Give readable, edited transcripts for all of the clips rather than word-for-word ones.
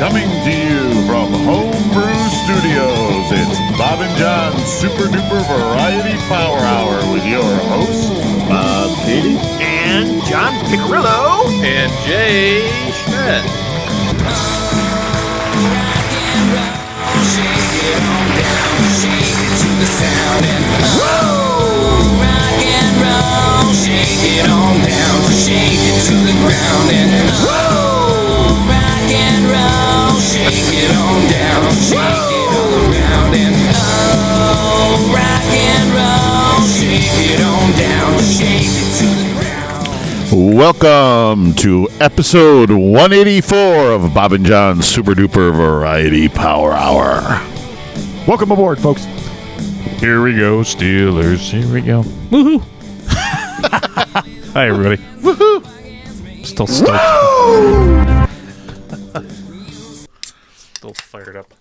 Coming to you from Homebrew Studios, it's Bob and John's Super Duper Variety Power Hour with your hosts, Bob Katie and John Picarillo and Jay Schmidt. Shake it on down, shake it to the sound and oh, rock and roll. Shake it on down, shake it to the ground and oh, rock and roll. Shake it on down, shake it all around and oh, rock and roll. Shake it on down, shake it to the ground. Welcome to episode 184 of Bob and John's Super Duper Variety Power Hour. Welcome aboard, folks. Here we go, Steelers. Here we go. Woohoo! Hi, everybody. Woohoo! Still stoked. Still fired up.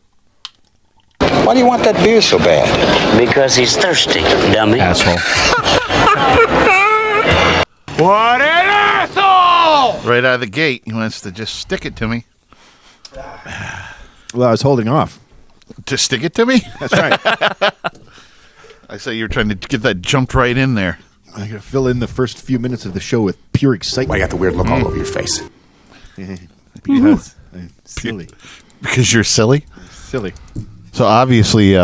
Why do you want that beer so bad? Because he's thirsty, dummy. Asshole. What an asshole! Right out of the gate, he wants to just stick it to me. Well, I was holding off. To stick it to me? That's right. I say you're trying to get that jumped right in there. I'm going to fill in the first few minutes of the show with pure excitement. Why you got the weird look all over your face? Because I'm silly. Because you're silly? Silly. So obviously,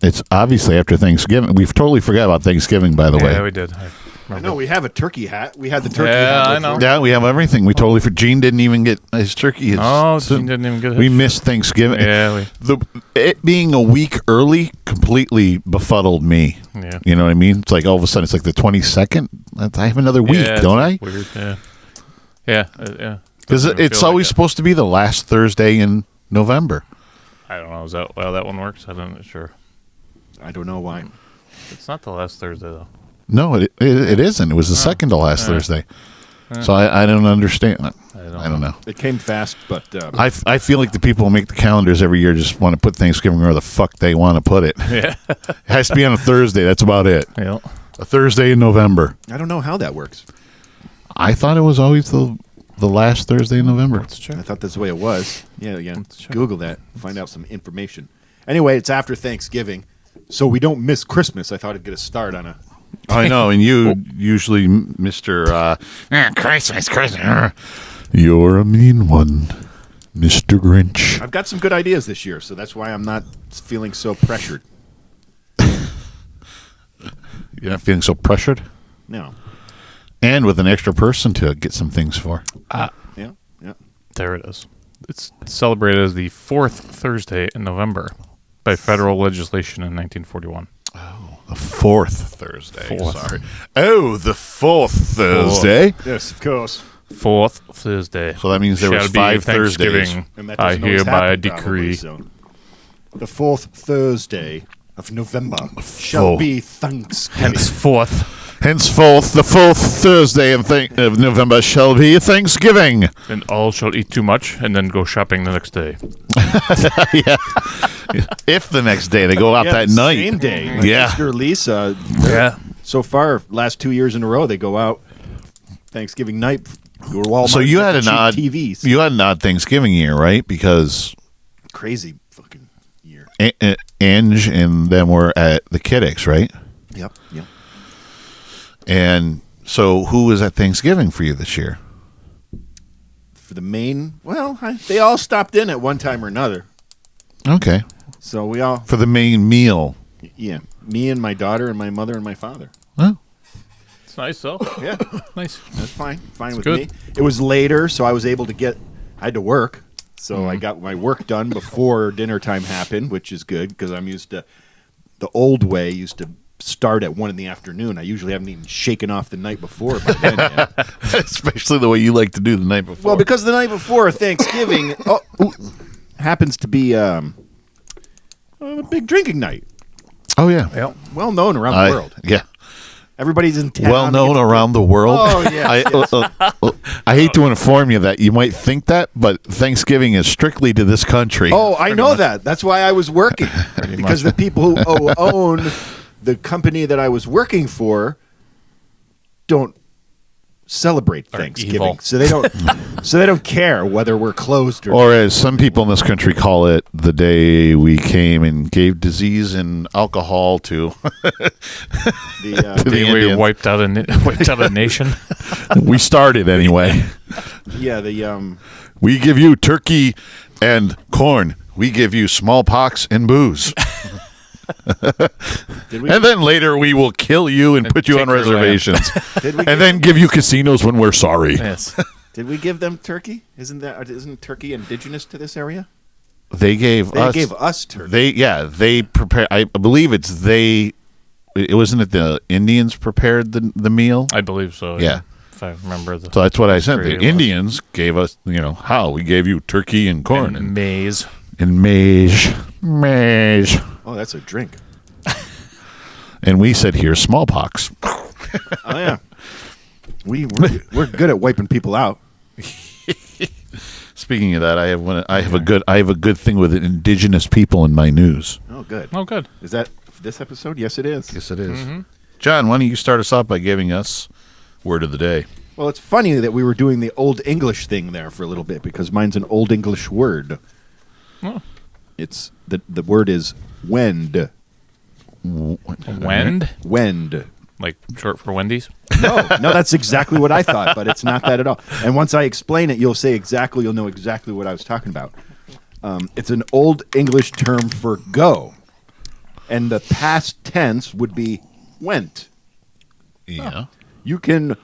it's obviously after Thanksgiving. We've totally forgot about Thanksgiving, by the way. Yeah, we did. I know, we have a turkey hat. We had the turkey Yeah, hat. I know. Yeah, we have everything. We totally Gene didn't even get his turkey. Gene didn't even get his. We missed Thanksgiving. Yeah, it being a week early completely befuddled me. Yeah. You know what I mean? It's like all of a sudden it's like the 22nd. I have another week, yeah, don't I? Weird. Yeah. Yeah. Because it's always supposed to be the last Thursday in November. I don't know. Is that how that one works? I'm not sure. I don't know why. It's not the last Thursday though. No, it isn't. It was the second to last Thursday. So I don't understand. I don't know. It came fast, but... I feel like the people who make the calendars every year just want to put Thanksgiving where the fuck they want to put it. Yeah. It has to be on a Thursday. That's about it. Yeah. A Thursday in November. I don't know how that works. I thought it was always the last Thursday in November. I thought that's the way it was. Yeah, Google that. Find out some information. Anyway, it's after Thanksgiving, so we don't miss Christmas. I thought I'd get a start on a... I know, and you usually, Mr. Christmas. You're a mean one, Mr. Grinch. I've got some good ideas this year, so that's why I'm not feeling so pressured. You're not feeling so pressured? No. And with an extra person to get some things for. Yeah. There it is. It's celebrated as the fourth Thursday in November by federal legislation in 1941. Oh, the fourth Thursday. Fourth. Sorry. Oh, the fourth Thursday. Yes, of course. Fourth Thursday. So that means there was shall 5 be Thanksgiving. Thursdays. And that I doesn't always hereby happen, decree. probably, so. The fourth Thursday of November shall be Thanksgiving. Henceforth, the fourth Thursday of November shall be Thanksgiving. And all shall eat too much and then go shopping the next day. Yeah. If the next day they go out that the night. Same day. Yeah. Mr. Lisa. Yeah. So far, last 2 years in a row, they go out Thanksgiving night. Go to Walmart. So you had get an cheap odd TVs. You had an odd Thanksgiving year, right? Because Crazy fucking year. Ange and them were at the Kiddicks, right? Yep. And so who was at Thanksgiving for you this year? For the main, they all stopped in at one time or another. Okay. So we all, For the main meal. yeah, me and my daughter and my mother and my father. Oh. It's nice, though. Yeah, Nice. that's fine with good. me. It was later, so I was able to I had to work. So I got my work done before dinner time happened, which is good because I'm used to, the old way used to start at 1 p.m. I usually haven't even shaken off the night before by then yet. Especially the way you like to do the night before. Well, because the night before Thanksgiving happens to be a big drinking night. Oh, yeah. Well known around the world. Yeah. Everybody's in town. Well known around the world. Oh, yes. I hate to inform you that you might think that, but Thanksgiving is strictly to this country. Oh, I know that. That's why I was working. Because the people who own the company that I was working for don't celebrate Thanksgiving. evil. So they don't So they don't care whether we're closed Or as some people in this country call it, the day we came and gave disease and alcohol to the The way we wiped out a nation. we started anyway. the We give you turkey and corn. We give you smallpox and booze. did we And then later we will kill you and put you take on your land. reservations. did we And then give you casinos when we're sorry. Yes. did we give them turkey? Isn't turkey indigenous to this area? They gave They us gave us turkey. they prepare. I believe it's they. It wasn't it the Indians prepared the meal. I believe so. Yeah. If I remember the. So that's what I said. History The it was. Indians gave us, how we gave you turkey and corn and maize. and maize. Oh, that's a drink. And we said, here's smallpox. Oh yeah, we're good at wiping people out. Speaking of that, I have a good thing with indigenous people in my news. Oh, good. Oh, good. Is that this episode? Yes, it is. Yes, it is. John, why don't you start us off by giving us word of the day? Well, it's funny that we were doing the Old English thing there for a little bit because mine's an Old English word. Oh. It's the word is wend. Wend? Wend. Like short for Wendy's? No, that's exactly what I thought, but it's not that at all. And once I explain it, you'll know exactly what I was talking about. It's an Old English term for go, and the past tense would be went. Yeah. You can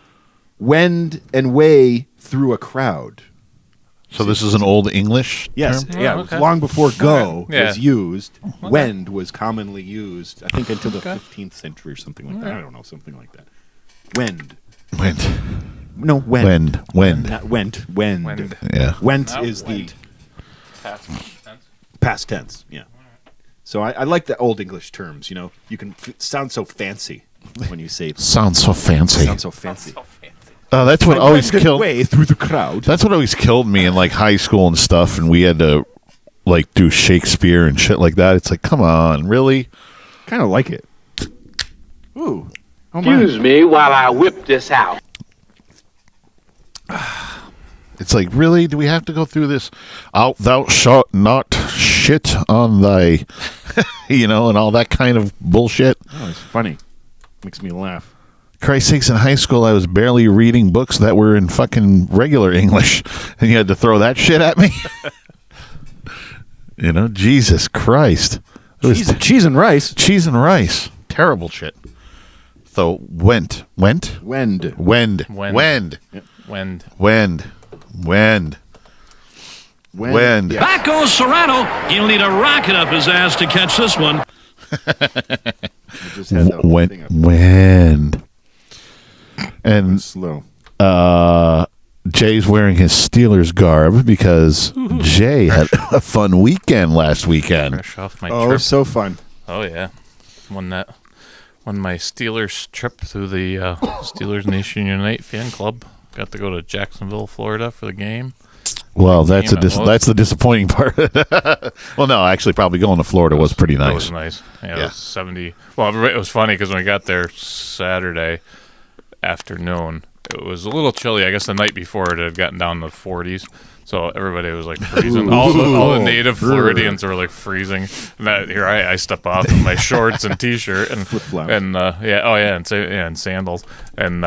wend and weigh through a crowd. So this is an old English Yes, term? yeah. Oh, okay. Long before go Yeah. was used, wend was commonly used. I think until the 15th century or something like that. I don't know, something like that. Wend. Went. No, wend. Wend. Not went. Wend. Wend. Yeah. Went No, is wend. the past tense. Yeah. So I like the Old English terms. You can sound so fancy when you say it. Sounds so fancy. Sound so fancy. That's what I always wended killed. way through the crowd. That's what always killed me in like high school and stuff, and we had to like do Shakespeare and shit like that. It's like, come on, really? Kind of like it. Ooh. Oh my. Excuse me while I whip this out. It's like, really? Do we have to go through this? Out thou shalt not shit on thy, and all that kind of bullshit. Oh, it's funny. Makes me laugh. Christ's sakes, in high school, I was barely reading books that were in fucking regular English, and you had to throw that shit at me. Jesus Christ. It was Cheese and rice. cheese and rice. Terrible shit. So, wend. Wend. Wend. Wend. Wend. Yeah. Back goes Serrano. He'll need a rocket up his ass to catch this one. I just had that whole thing up. Wend. And Slow. Jay's wearing his Steelers garb because Jay had a fun weekend last weekend. Fresh off my Oh, trip. so fun. Oh, yeah. Won my Steelers trip through the Steelers Nation Unite fan club. Got to go to Jacksonville, Florida for the game. Well, that's Game it was. that's the disappointing part. Well, no, actually, probably going to Florida was pretty That nice. was nice. Yeah, it Yeah. was 70. Well, it was funny because when we got there Saturday afternoon, it was a little chilly. I guess the night before it had gotten down to the 40s. So everybody was like freezing. All the native Floridians were like freezing. And here I step off in my shorts and t-shirt and Flip-flops. and and sandals and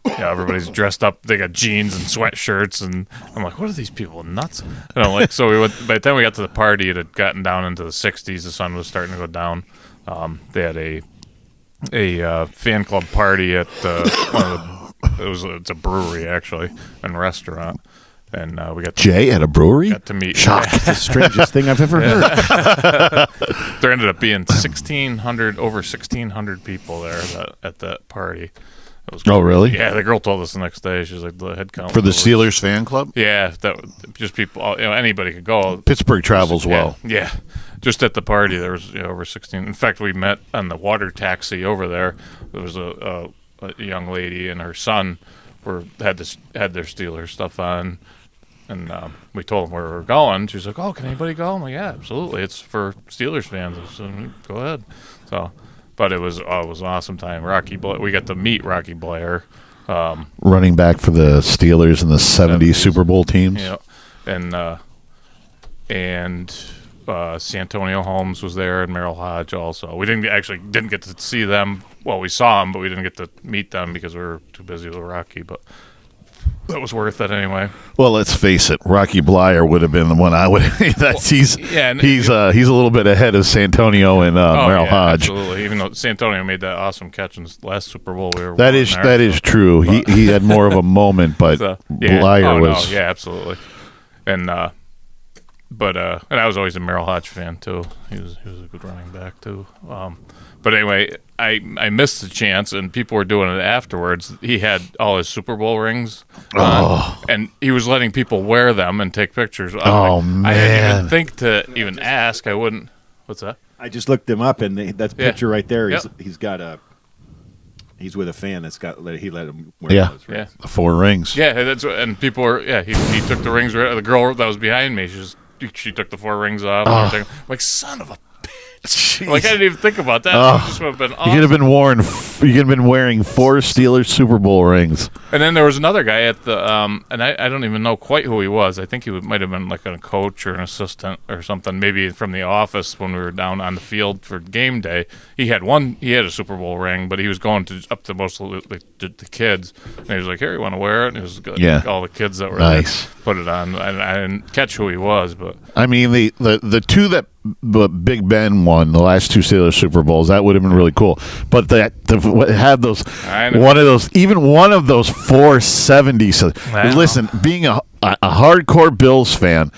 everybody's dressed up. They got jeans and sweatshirts, and I'm like, what are these people nuts? And I'm like, so we went. By the time we got to the party, it had gotten down into the 60s. The sun was starting to go down. They had a fan club party at one of the. It's a brewery actually and restaurant, and we got to, Jay at a brewery? got to meet. Shock. It's the strangest thing I've ever heard. There ended up being over 1,600 people there at that party. It was Oh, really? Yeah, the girl told us the next day. She was like, the head count For the was- Steelers fan club? Yeah, just people. Anybody could go. Pittsburgh travels well. Yeah. Just at the party, there was over 16. In fact, we met on the water taxi over there. There was a young lady and her son had their Steelers stuff on, and we told them where we were going. She was like, "Oh, can anybody go?" I'm like, "Yeah, absolutely. It's for Steelers fans. So go ahead." So, but it was an awesome time. We got to meet Rocky Blair. running back for the Steelers in the 70s Super Bowl teams. Yeah, and Santonio Holmes was there, and Merrill Hodge also. We didn't get to see them. Well, we saw them, but we didn't get to meet them because we were too busy with Rocky. But that was worth it anyway. Well, let's face it, Rocky Blyer would have been the one I would. He's a little bit ahead of Santonio and Merrill Hodge. Absolutely. Even though Santonio made that awesome catch in the last Super Bowl, that is true. He had more of a moment, but Blyer was. No, yeah, absolutely. And and I was always a Merrill Hodge fan too. He was a good running back too. But anyway, I missed the chance, and people were doing it afterwards. He had all his Super Bowl rings on, and he was letting people wear them and take pictures. Man. I didn't even think to even ask. I wouldn't. What's that? I just looked him up, and that picture right there. Yep. He's with a fan that's he let him wear those rings. The 4 rings. Yeah, and people were. Yeah, he took the rings. The girl that was behind me, she took the 4 rings off. And everything. I'm like, son of a. Jeez. Like, I didn't even think about that. That just would have been awesome. You could have been wearing 4 Steelers Super Bowl rings. And then there was another guy at the and I don't even know quite who he was. I think he might have been like a coach or an assistant or something, maybe from the office when we were down on the field for game day. He had a Super Bowl ring, but he was going up to most of the kids, and he was like, "Here, you want to wear it?" And it was all the kids that were nice. There put it on. I didn't catch who he was, but I mean the 2 that Big Ben won, the last 2 Steelers Super Bowls, that would have been really cool. But have those one of those 470s. Listen, being a hardcore Bills fan,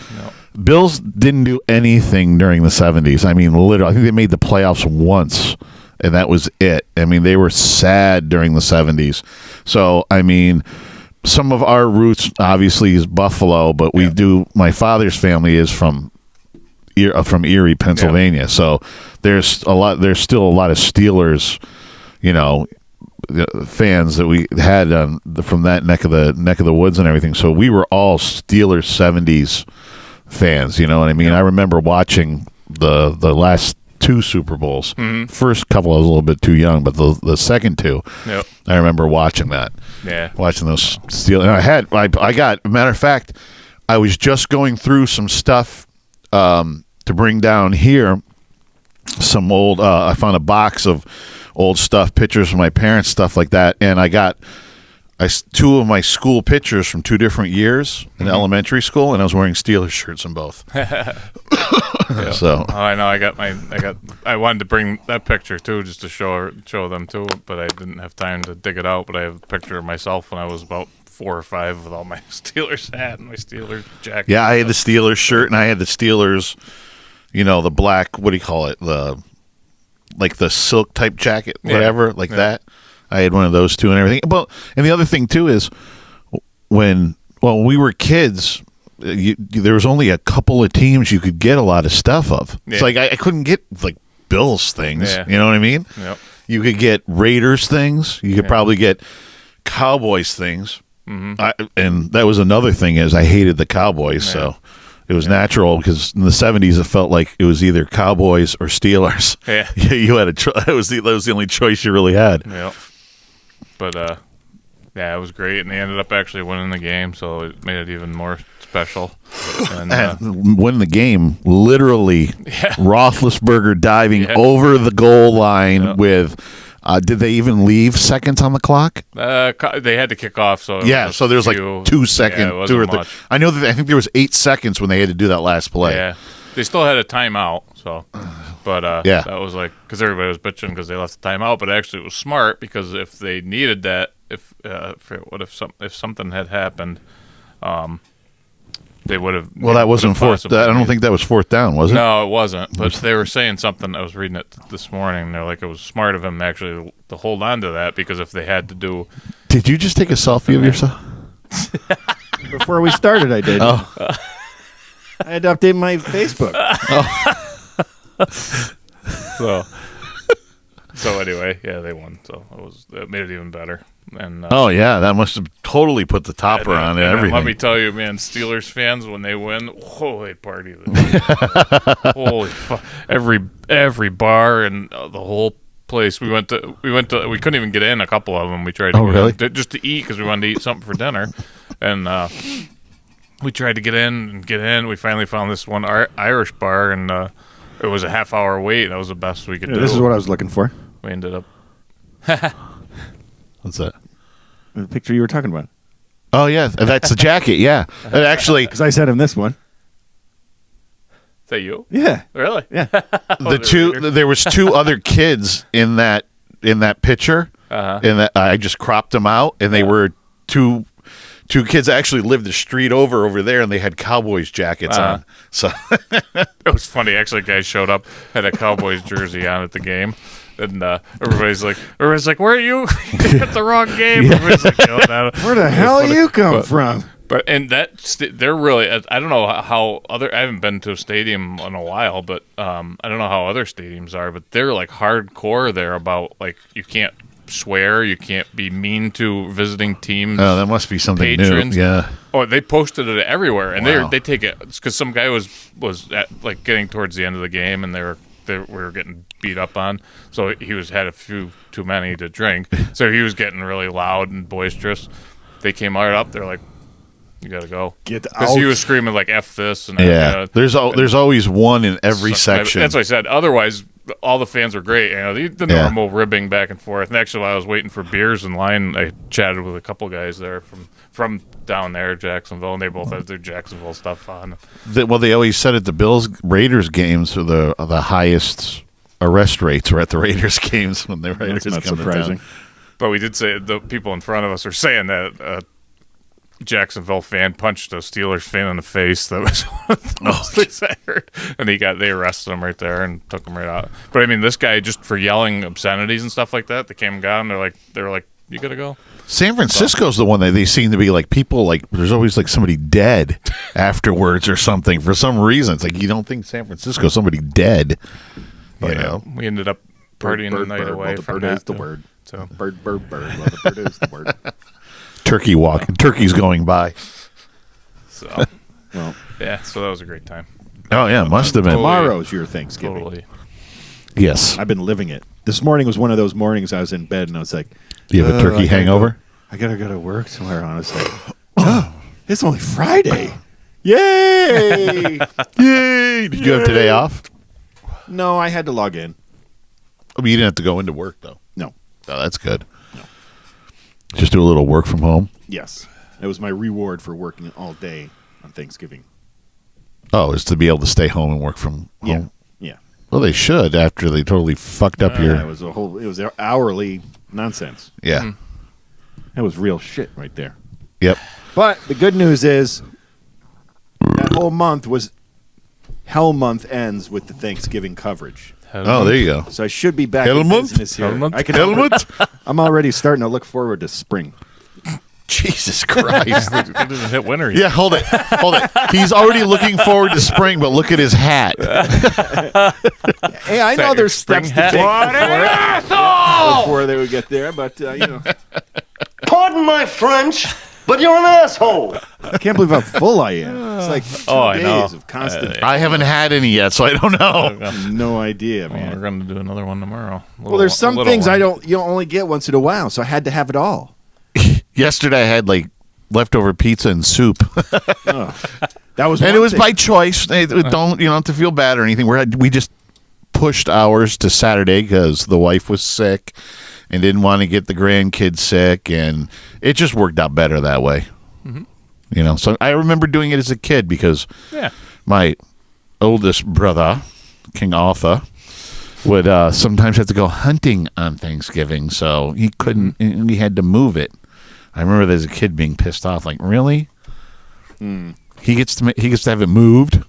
Bills didn't do anything during the 70s. I mean, literally, I think they made the playoffs once, and that was it. I mean, they were sad during the 70s. So, I mean, some of our roots obviously is Buffalo, but we do. My father's family is from Erie, Pennsylvania. So there's still a lot of Steelers, fans that we had from that neck of the woods and everything. So we were all Steelers 70s fans. You know what I mean? I remember watching the last 2 Super Bowls. Mm-hmm. First couple I was a little bit too young, but the second 2, I remember watching that. Yeah, watching those Steelers. And I got. Matter of fact, I was just going through some stuff to bring down here. Some old. I found a box of old stuff, pictures of my parents, stuff like that, and I got 2 of my school pictures from 2 different years in elementary school, and I was wearing Steelers shirts in both. So I know I wanted to bring that picture too, just to show them too, but I didn't have time to dig it out. But I have a picture of myself when I was about 4 or 5 with all my Steelers hat and my Steelers jacket. Yeah, I had the Steelers shirt, and I had the Steelers, the black, what do you call it, the silk type jacket, whatever, that. I had one of those too and everything. Well, and the other thing too is when we were kids, there was only a couple of teams you could get a lot of stuff of. Yeah. It's like I couldn't get like Bills things. Yeah. You know what I mean? Yep. You could get Raiders things. You could probably get Cowboys things. Mm-hmm. And that was another thing is I hated the Cowboys, so it was natural because in the 70s it felt like it was either Cowboys or Steelers. Yeah, you had that was the only choice you really had. Yeah, but it was great, and they ended up actually winning the game, so it made it even more special. And winning the game, literally, Roethlisberger diving over the goal line with. Did they even leave seconds on the clock? They had to kick off, so so there's like 2 seconds, 2 or 3. I know that I think there was 8 seconds when they had to do that last play. Yeah, they still had a timeout, so. But that was like because everybody was bitching because they left the timeout, but actually it was smart because if they needed that, if something had happened, they would have. Well, that wasn't fourth. I don't think that was 4th down, was it? No, it wasn't. But they were saying something. I was reading it this morning. They're like, it was smart of him actually to hold on to that because if they had to do. Did you just take a selfie of yourself? Before we started, I did. Oh. I had to update my Facebook. So anyway, they won. So it made it even better. And that must have totally put the topper on everything. Let me tell you, man, Steelers fans when they win, they party. Holy fuck! Every bar and the whole place. We couldn't even get in a couple of them. We tried to really? just to eat because we wanted to eat something for dinner, and we tried to get in. We finally found this one Irish bar, and it was a half-hour wait. That was the best we could do. This is what I was looking for. We ended up. What's that? The picture you were talking about. Oh yeah, that's the jacket. Yeah, and actually, Because I sent him this one. Is that you? Yeah. Really? Yeah. there was 2 other kids in that picture, and that I just cropped them out, and they were two kids that actually lived the street over there, and they had Cowboys jackets on. So it was funny. Actually, a guy showed up, had a Cowboys jersey on at the game. And everybody's like, where are you? You got the wrong game. Everybody's like, where the hell you come from? But and they're really. I don't know how I haven't been to a stadium in a while, but I don't know how other stadiums are. But they're like hardcore there about like you can't swear, you can't be mean to visiting teams. Oh, that must be something patrons. new. Yeah. Oh, they posted it everywhere, and Wow. they take it because some guy was at, like getting towards the end of the game, and we were getting beat up on, so he had a few too many to drink, so he was getting really loud and boisterous. They came right up, they're like, "You gotta go," Get because out. he was screaming like "F this" and Yeah. There's always one in every section. That's what I said. Otherwise, all the fans were great. You know, the normal ribbing back and forth. And actually, while I was waiting for beers in line, I chatted with a couple guys there from down there, Jacksonville, and they both had their Jacksonville stuff on. Well, they always said at the Bills Raiders games are the highest arrest rates were at the Raiders games when the Raiders That's not come to surprising. town. But we did say the people in front of us are saying that Jacksonville fan punched a Steelers fan in the face. That was one of the most things I heard. And they arrested him right there and took him right out. But I mean, this guy just for yelling obscenities and stuff like that, they came and got him. They were like, "You gotta go." San Francisco's the one that they seem to be like people like there's always like somebody dead afterwards or something for some reason. It's like you don't think San Francisco somebody dead. But You know? we ended up partying the night away Well, the from bird that. is the word. So Bird. Well, the bird is the word. Turkey walking. Turkey's going by. So Well, yeah, so that was a great time. Oh yeah, must have been. tomorrow's your Thanksgiving. Totally. Yes. I've been living it. This morning was one of those mornings I was in bed and I was like, Do you have a turkey hangover? I gotta go to work tomorrow. And I was like, oh, it's only Friday. Yay! Yay! Did you have today off? No, I had to log in. I mean, you didn't have to go into work though. No. Oh, that's good. Just do a little work from home. Yes. It was my reward for working all day on Thanksgiving. Oh, is to be able to stay home and work from Yeah. home. Yeah. Well, they should after they totally fucked up It your. was hourly nonsense. Yeah. That was real shit right there. Yep. But the good news is that whole month was Hell Month ends with the Thanksgiving coverage. Oh, there you go. So I should be back Hell in month? business here. Hell month? I can Hell month? I'm already starting to look forward to spring. Jesus Christ. It didn't hit winter yet. Yeah, hold it. He's already looking forward to spring, but look at his hat. Hey, I know your there's spring steps to hat? take What before they would get there, but Pardon my French, but you're an asshole. I can't believe how full I am. It's like 2 I know. days of constant. I haven't had any yet, so I don't know. No idea, Well, man. we're going to do another one tomorrow. Well, there's some things you don't only get once in a while, so I had to have it all. Yesterday I had like leftover pizza and soup. That was, And one it was thing. by choice. You don't have to feel bad or anything. We just pushed hours to Saturday because the wife was sick and didn't want to get the grandkids sick, and it just worked out better that way. Mm-hmm. So I remember doing it as a kid because my oldest brother, King Arthur, would sometimes have to go hunting on Thanksgiving, so he couldn't. And we had to move it. I remember as a kid being pissed off, like, really? He gets to have it moved.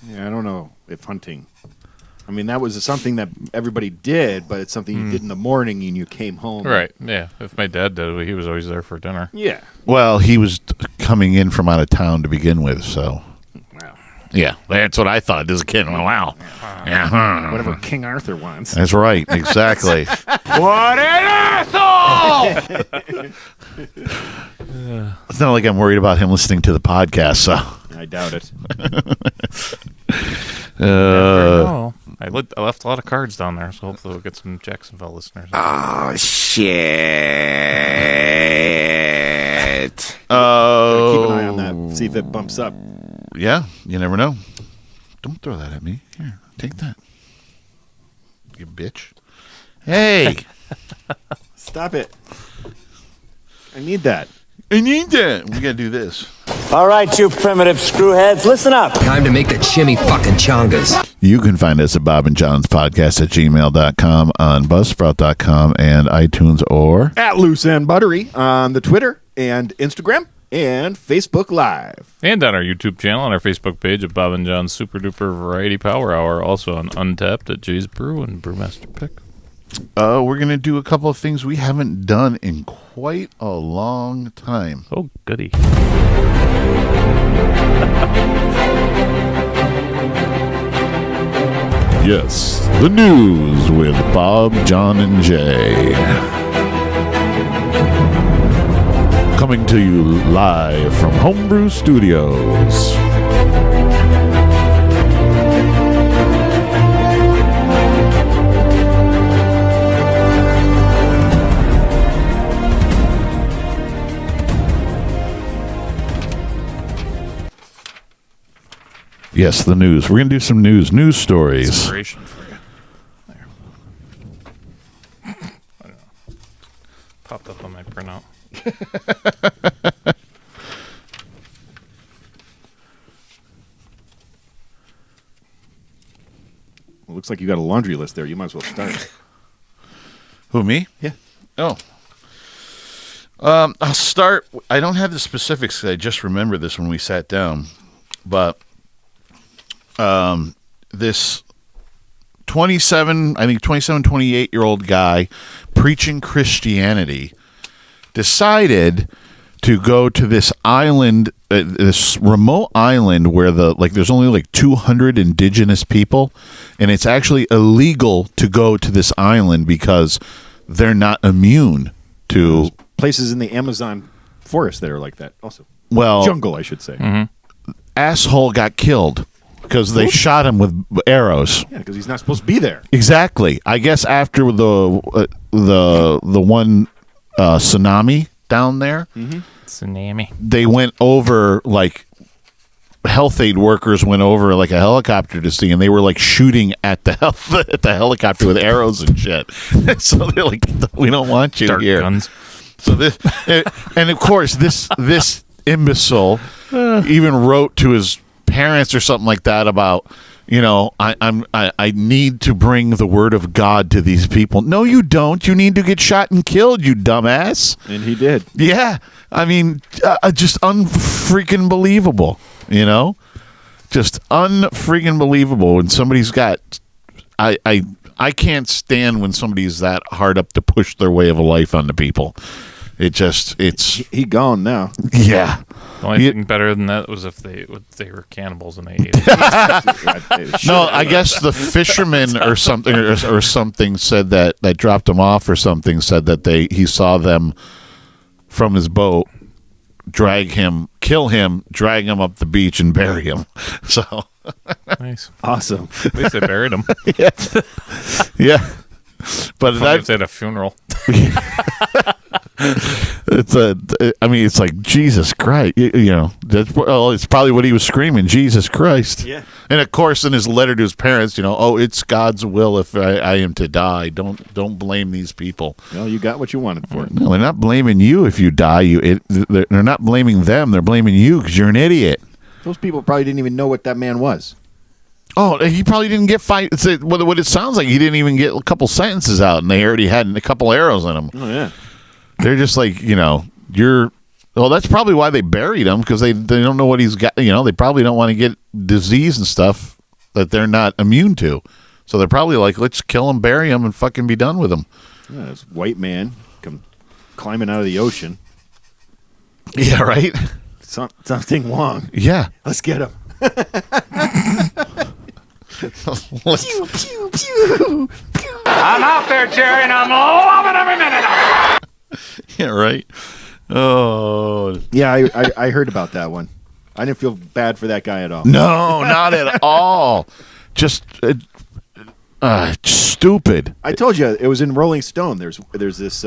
Yeah, I don't know if hunting. I mean, that was something that everybody did, but it's something you did in the morning and you came home. Right, yeah. If my dad did it, he was always there for dinner. Yeah. Well, he was coming in from out of town to begin with, so Wow. yeah, that's what I thought as a kid. Wow, yeah, Whatever King Arthur wants. that's right, exactly. What an asshole! It's not like I'm worried about him listening to the podcast. So, I doubt it. Oh, I I left a lot of cards down there, so hopefully we'll get some Jacksonville listeners. Oh, shit. Gotta keep an eye on that. See if it bumps up. Yeah, you never know. Don't throw that at me. Here, take that. You bitch. Hey. Stop it. I need that. I need that. We got to do this. All right, you primitive screwheads, listen up. Time to make the chimmy fucking chongas. You can find us at Bob and John's Podcast at gmail.com, on Buzzsprout.com, and iTunes, or At Loose and Buttery on the Twitter and Instagram and Facebook Live. And on our YouTube channel, on our Facebook page at Bob and John's Super Duper Variety Power Hour. Also on Untapped at Jay's Brew and Brewmaster Pick. we're going to do a couple of things we haven't done in quite a long time. Oh, goody. Yes, the news with Bob, John, and Jay. Coming to you live from Homebrew Studios. Yes, the news. We're going to do some news stories. Inspiration for you. There. I don't know. Popped up on my printout. Well, looks like you got a laundry list there. You might as well start. Who, me? Yeah. Oh. I'll start. I don't have the specifics. I just remember this when we sat down. But this 27, 28-year-old guy preaching Christianity decided to go to this island, this remote island where there's only 200 indigenous people, and it's actually illegal to go to this island because they're not immune to places in the Amazon forest that are like that also. Well, jungle, I should say. Mm-hmm. Asshole got killed because they shot him with arrows. Yeah, because he's not supposed to be there. Exactly. I guess after the one tsunami down there, Tsunami. they went over, health aid workers went over a helicopter to see, and they were shooting at the helicopter with arrows and shit. So they're like, we don't want you Dart here. guns. So this, and of course this imbecile even wrote to his parents or something like that about, I need to bring the word of God to these people. No, you don't. You need to get shot and killed, you dumbass. And he did. Yeah, I mean, just unfreaking believable. Just unfreaking believable. When somebody's got, I can't stand when somebody's that hard up to push their way of a life onto people. It's he gone now. Yeah. The only thing better than that was if they were cannibals and they ate it. No, I guess the fisherman or something said that dropped him off or something said that he saw them from his boat, kill him, drag him up the beach and bury him. So Nice. Awesome. At least they buried him. yeah. Yeah. But Funny if they had a funeral. It's like Jesus Christ, it's probably what he was screaming, Jesus Christ. Yeah. And of course, in his letter to his parents, it's God's will if I am to die. Don't blame these people. Well, you got what you wanted for it. No, they're not blaming you if you die. They're not blaming them. They're blaming you because you're an idiot. Those people probably didn't even know what that man was. Oh, he probably didn't get five. What it sounds like, he didn't even get a couple sentences out, and they already had a couple arrows in him. Oh yeah. They're just like, you're. Well, that's probably why they buried him, because they don't know what he's got. They probably don't want to get disease and stuff that they're not immune to. So they're probably like, let's kill him, bury him, and fucking be done with him. Yeah, this white man come climbing out of the ocean. Yeah, right. Something wrong. Yeah, Let's get him. Pew, pew, pew, pew. I'm out there, Jerry, and I'm loving every minute of it. Yeah, right. Oh, Yeah, I heard about that one. I didn't feel bad for that guy at all. no, not at all. Just Stupid. I told you it was in Rolling Stone. There's this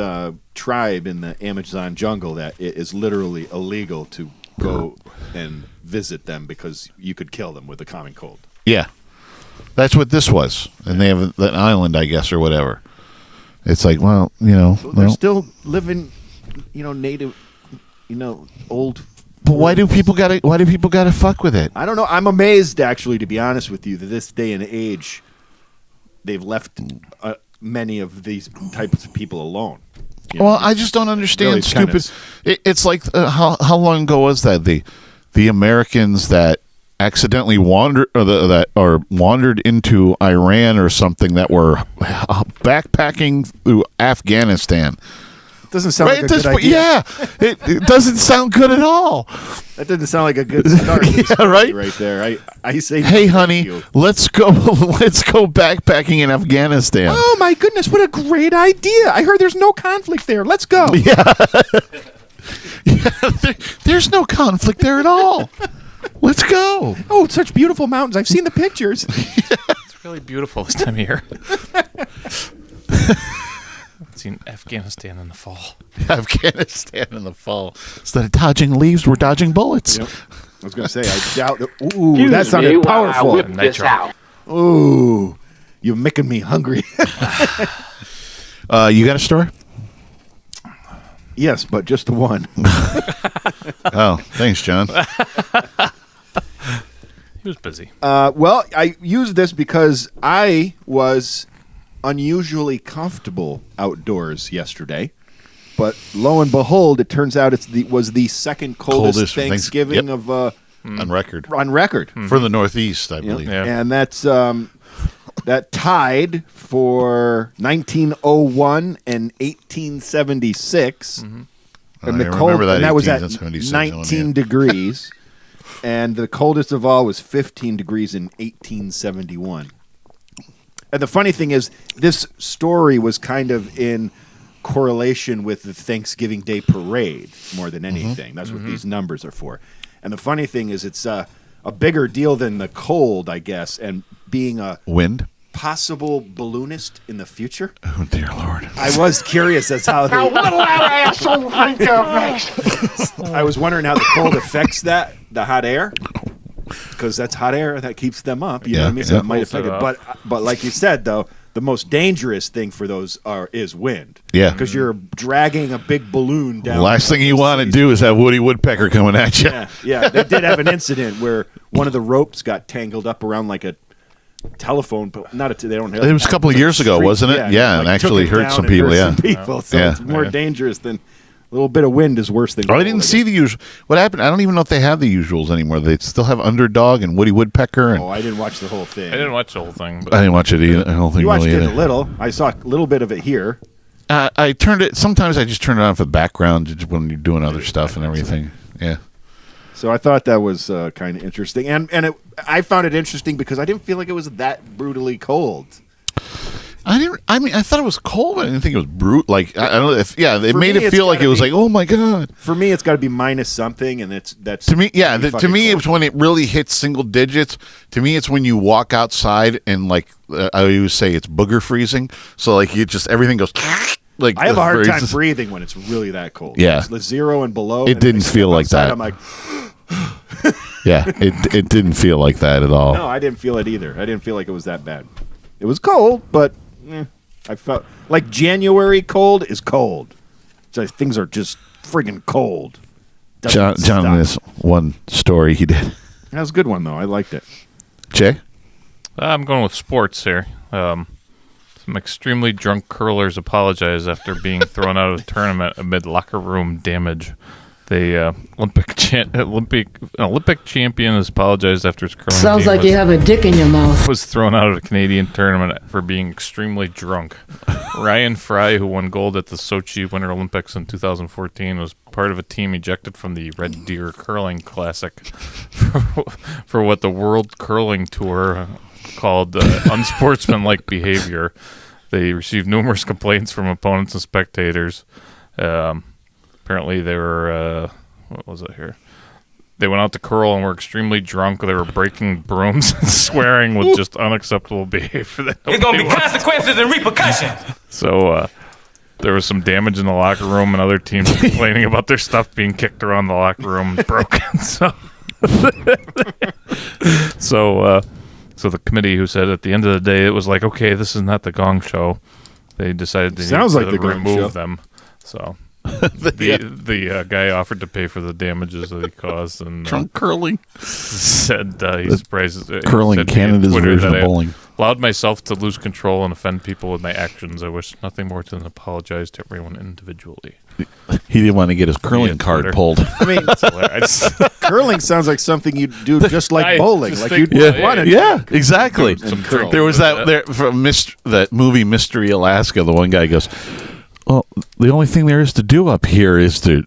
tribe in the Amazon jungle that it is literally illegal to go and visit them because you could kill them with the common cold. Yeah. That's what this was. And they have an island, I guess, or whatever. It's like, well, They're still living, native, old. But why do people gotta fuck with it? I don't know. I'm amazed, actually, to be honest with you, that this day and age, they've left many of these types of people alone. Well, I just don't understand really stupid. It's like how long ago was that the Americans that accidentally wandered into Iran or something that were backpacking through Afghanistan. Doesn't sound like a good idea. Yeah, it doesn't sound good at all. That doesn't sound like a good start. Yeah, right. Right there. I say, hey, honey, let's go backpacking in Afghanistan. Oh my goodness, what a great idea! I heard there's no conflict there. Let's go. Yeah, there's no conflict there at all. Let's go. Oh, such beautiful mountains. I've seen the pictures. It's really beautiful this time of year. I've seen Afghanistan in the fall. Afghanistan in the fall. Instead of dodging leaves, we're dodging bullets. Yep. I was going to say, I doubt that. Ooh, that sounded powerful. Whip this out. Ooh, you're making me hungry. You got a story? Yes, but just the one. Oh, thanks, John. He was busy. Well, I used this because I was unusually comfortable outdoors yesterday. But lo and behold, it turns out was the second coldest Thanksgiving yep. of on record. On record For the Northeast, I believe. Yeah. And that's that tied for 1901 and 1876. Mm-hmm. And the I cold, remember that, and that was at 1876 19 one, yeah. degrees. And the coldest of all was 15 degrees in 1871. And the funny thing is, this story was kind of in correlation with the Thanksgiving Day parade more than anything. Mm-hmm. That's what these numbers are for. And the funny thing is, it's a bigger deal than the cold, I guess, and being a Wind? possible balloonist in the future. Oh, dear Lord. I was curious as how Now, what'll that asshole think of next? I was wondering how the cold affects the hot air, because that's hot air that keeps them up. You know what I mean? So Yeah. it might affect it. But like you said, though, the most dangerous thing for those is wind. Yeah. Because you're dragging a big balloon down. Last thing you want to do is have Woody Woodpecker coming at you. Yeah. They did have an incident where one of the ropes got tangled up around like a telephone, but not they don't have. It was a couple of years ago, wasn't it? Yeah, and actually hurt some people. So it's more dangerous than a little bit of wind is worse than. Oh, I didn't see the usual. What happened? I don't even know if they have the usuals anymore. They still have Underdog and Woody Woodpecker. And I didn't watch the whole thing. I didn't watch the whole thing. But I didn't watch it either. I don't think you watched really it either. a little. I saw a little bit of it here. I turned it. Sometimes I just turn it on for the background just when you're doing other stuff and everything. Yeah. So I thought that was kind of interesting, and I found it interesting because I didn't feel like it was that brutally cold. I mean, I thought it was cold, but I didn't think it was brute. Like I don't know if it For made me, it feel like it was like, oh my god. For me, it's got to be minus something, and that's To me, yeah. pretty To me, fucking it's when it really hits single digits. To me, it's when you walk outside and like I always say, it's booger freezing. So like you just everything goes. Like I have a hard time freezes. breathing when it's really that cold. Yeah. It's the 0 and below. It and didn't I step feel like outside, that. I'm like, Yeah, it didn't feel like that at all. no, I didn't feel it either. I didn't feel like it was that bad. It was cold, but I felt like January cold is cold. So things are just friggin' cold. John Stop. has one story he did. That was a good one though. I liked it. Jay? I'm going with sports here. Some extremely drunk curlers apologize after being thrown out of the tournament amid locker room damage. The Olympic champion has apologized after his curling Sounds team like you have a dick in your mouth. was thrown out of the Canadian tournament for being extremely drunk. Ryan Fry, who won gold at the Sochi Winter Olympics in 2014, was part of a team ejected from the Red Deer Curling Classic for what the World Curling Tour called unsportsmanlike behavior. They received numerous complaints from opponents and spectators. Apparently, they were what was it here? They went out to curl and were extremely drunk. They were breaking brooms and swearing with just unacceptable behavior. There's going to be consequences and repercussions. So there was some damage in the locker room, and other teams complaining about their stuff being kicked around the locker room and broken. So the committee, who said at the end of the day, it was like, okay, this is not the Gong Show. They decided they Sounds needed like to the Gong Show. remove them. So the guy offered to pay for the damages that he caused, and Drunk curling. said he's surprised. Curling said Canada's Twitter version that of I bowling. allowed myself to lose control and offend people with my actions. I wish nothing more than apologize to everyone individually. He didn't want to get his curling card Twitter. pulled. I mean, curling sounds like something you'd do just like I bowling. just Like think- you'd Yeah. want to. Yeah, exactly. Some curl. drink There was with that from that movie Mystery Alaska. The one guy goes, "Well, the only thing there is to do up here is to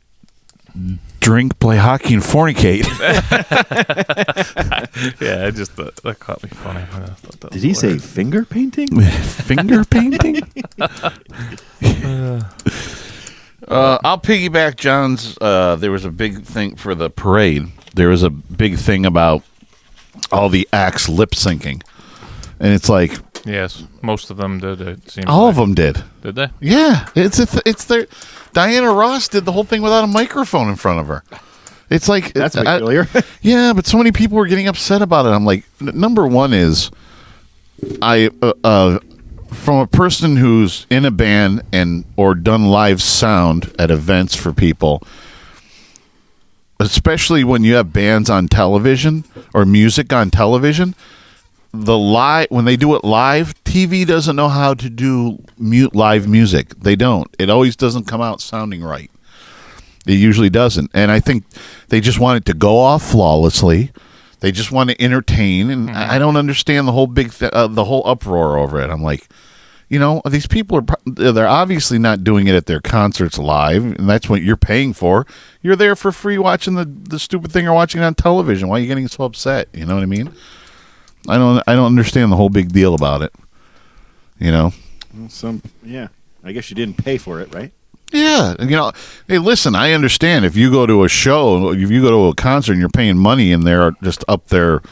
drink, play hockey, and fornicate." Yeah, I just thought that caught me funny. I thought that Did was he say hilarious. finger painting? Finger painting. I'll piggyback John's. There was a big thing for the parade. There was a big thing about all the acts lip syncing, and it's like Yes, most of them did. It seems all like. of them did. Did they? Yeah, it's their. Diana Ross did the whole thing without a microphone in front of her. It's like That's peculiar. Yeah, but so many people were getting upset about it. I'm like, number one is, from a person who's in a band and or done live sound at events for people, especially when you have bands on television or music on television, when they do it live, TV doesn't know how to do live music. They don't. It always doesn't come out sounding right. It usually doesn't. And I think they just want it to go off flawlessly. They just want to entertain, and I don't understand the whole the whole uproar over it. I'm like, these people they're obviously not doing it at their concerts live, and that's what you're paying for. You're there for free watching the stupid thing or watching it on television. Why are you getting so upset? You know what I mean? I don't understand the whole big deal about it. Yeah. I guess you didn't pay for it, right? Yeah, hey, listen, I understand if you go to a show, if you go to a concert and you're paying money and they're just up there